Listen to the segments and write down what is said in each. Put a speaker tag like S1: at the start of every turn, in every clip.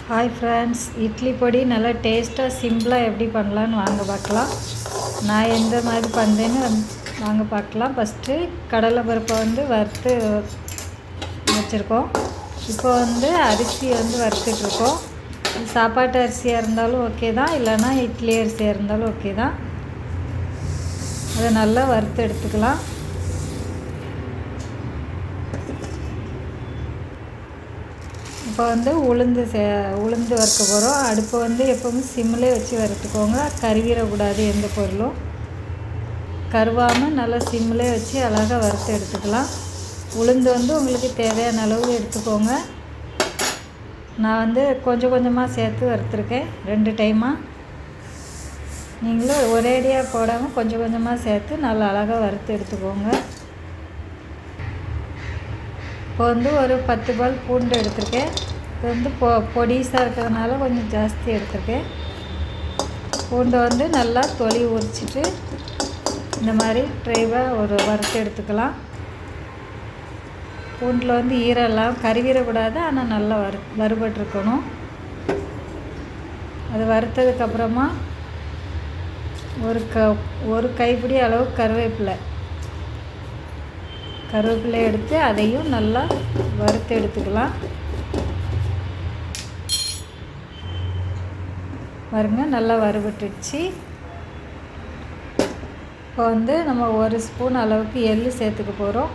S1: Hi friends, idli பொடி நல்லா டேஸ்ட்டாக சிம்பிளாக எப்படி பண்ணலான்னு வாங்க பார்க்கலாம். நான் எந்த மாதிரி பண்ணுறேன்னு வாங்க பார்க்கலாம். ஃபஸ்ட்டு கடலை பருப்பை வறுத்து வச்சுருக்கோம். இப்போ அரிசி வறுத்துட்ருக்கோம். சாப்பாட்டு அரிசியாக இருந்தாலும் ஓகே தான், இல்லைன்னா இட்லி அரிசியாக இருந்தாலும் ஓகே தான். அதை நல்லா வறுத்து எடுத்துக்கலாம். இப்போ உளுந்து வறுக்க போகிறோம். அடுப்பை எப்போவுமே சிம்மிலே வச்சு வறுத்துக்கோங்க. கருவிடக்கூடாது, எந்த பொருளும் கருவாமல் நல்லா சிம்மிலே வச்சு அழகாக வறுத்து எடுத்துக்கலாம். உளுந்து உங்களுக்கு தேவையான அளவு எடுத்துக்கோங்க. நான் கொஞ்சம் கொஞ்சமாக சேர்த்து வறுத்துருக்கேன் 2 டைமாக. நீங்களும் ஒரேடியாக போடாமல் கொஞ்சம் கொஞ்சமாக சேர்த்து நல்லா அழகாக வறுத்து எடுத்துக்கோங்க. இப்போ ஒரு 10 பல் பூண்டு எடுத்திருக்கேன். இது பொடிசாக இருக்கிறதுனால கொஞ்சம் ஜாஸ்தி எடுத்திருக்கேன். பூண்டை நல்லா தொலி உரிச்சிட்டு இந்த மாதிரி ட்ரைவாக வறுத்து எடுத்துக்கலாம். பூண்டில் ஈரெல்லாம் கருவிடக்கூடாது, ஆனால் நல்லா வறுபட்டுருக்கணும். அது வறுத்ததுக்கப்புறமா ஒரு கைப்பிடி அளவு கருவேப்பிலை எடுத்து அதையும் நல்லா வறுத்து எடுத்துக்கலாம். பாருங்க, நல்லா வறுபட்டுடுச்சு. இப்போ நம்ம 1 ஸ்பூன் அளவுக்கு எள்ளு சேர்த்துக்க போகிறோம்.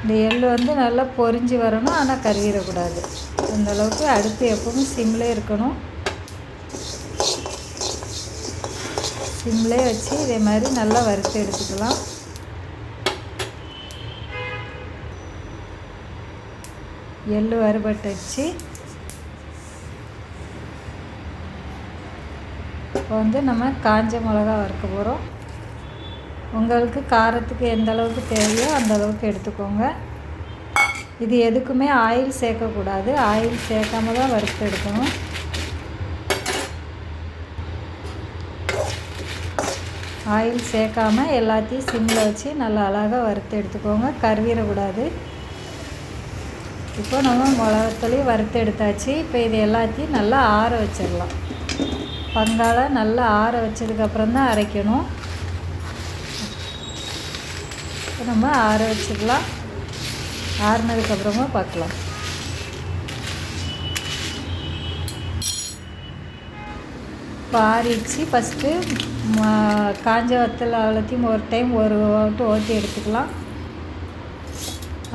S1: இந்த எள்ளு நல்லா பொரிஞ்சு வரணும், ஆனால் கருவிடக்கூடாது. அந்தளவுக்கு அடுப்பு எப்பவும் சிம்லே இருக்கணும். சிம்லே வச்சு இதே மாதிரி நல்லா வறுத்து எடுத்துக்கலாம். எள்ளு வறுபட்டுச்சு. இப்போ நம்ம காஞ்ச மிளகா வறுக்க போகிறோம். உங்களுக்கு காரத்துக்கு எந்த அளவுக்கு தேவையோ அந்த அளவுக்கு எடுத்துக்கோங்க. இது எதுக்குமே ஆயில் சேர்க்கக்கூடாது. ஆயில் சேர்க்காம தான் வறுத்து எடுக்கணும். ஆயில் சேர்க்காம எல்லாத்தையும் சிம்மில் வச்சு நல்லா அழகாக வறுத்து எடுத்துக்கோங்க. கருவிடக்கூடாது. இப்போ நம்ம மிளகாத்தூளையும் வறுத்து எடுத்தாச்சு. இப்போ இது எல்லாத்தையும் நல்லா ஆற வச்சிடலாம். பங்கால் நல்லா ஆற வச்சதுக்கப்புறம் தான் அரைக்கணும். இப்போ நம்ம ஆற வச்சிடலாம். ஆறுனதுக்கப்புறமா பார்க்கலாம். இப்போ ஆறிடுச்சு. ஃபஸ்ட்டு காஞ்ச வத்தல் அவ்வளோத்தையும் ஒரு டைம் ஓட்டி எடுத்துக்கலாம்.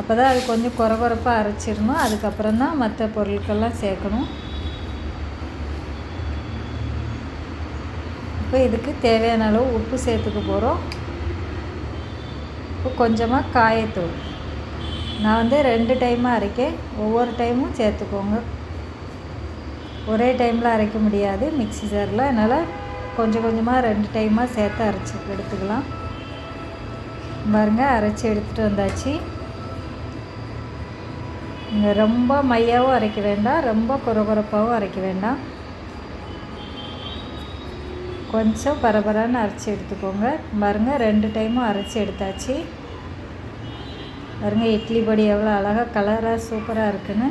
S1: அப்போ தான் அது கொஞ்சம் குறகுறப்பாக அரைச்சிடணும். அதுக்கப்புறம் தான் மற்ற பொருட்கள்லாம் சேர்க்கணும். இப்போ இதுக்கு தேவையான அளவு உப்பு சேர்த்துக்க போகிறோம். இப்போ கொஞ்சமாக காயத்தூள். நான் 2 டைமாக அரைக்கேன். ஒவ்வொரு டைமும் சேர்த்துக்கோங்க. ஒரே டைமில் அரைக்க முடியாது மிக்ஸி ஜாரில். அதனால் கொஞ்சம் கொஞ்சமாக 2 டைமாக சேர்த்து அரைச்சி எடுத்துக்கலாம். பாருங்கள், அரைச்சி எடுத்துகிட்டு வந்தாச்சு. ரொம்ப மையாவும் அரைக்க வேண்டாம், ரொம்ப குறகுறப்பாகவும் அரைக்க வேண்டாம். கொஞ்சம் பரபரான்னு அரைச்சி எடுத்துக்கோங்க. பாருங்கள், 2 டைமும் அரைச்சி எடுத்தாச்சு. பாருங்கள், இட்லி பொடி எவ்வளோ அழகாக கலராக சூப்பராக இருக்குன்னு.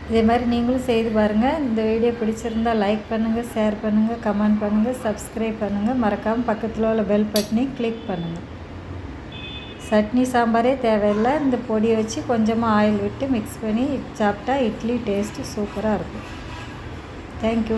S1: இதே மாதிரி நீங்களும் செய்து பாருங்கள். இந்த வீடியோ பிடிச்சிருந்தால் லைக் பண்ணுங்கள், ஷேர் பண்ணுங்கள், கமெண்ட் பண்ணுங்கள், சப்ஸ்கிரைப் பண்ணுங்கள். மறக்காமல் பக்கத்தில் உள்ள பெல் பட்டனை கிளிக் பண்ணுங்கள். சட்னி சாம்பாரே தேவையில்லை. இந்த பொடியை வச்சு கொஞ்சமாக ஆயில் விட்டு மிக்ஸ் பண்ணி சாப்பிட்டா இட்லி டேஸ்ட்டு சூப்பராக இருக்கும். தேங்க்யூ.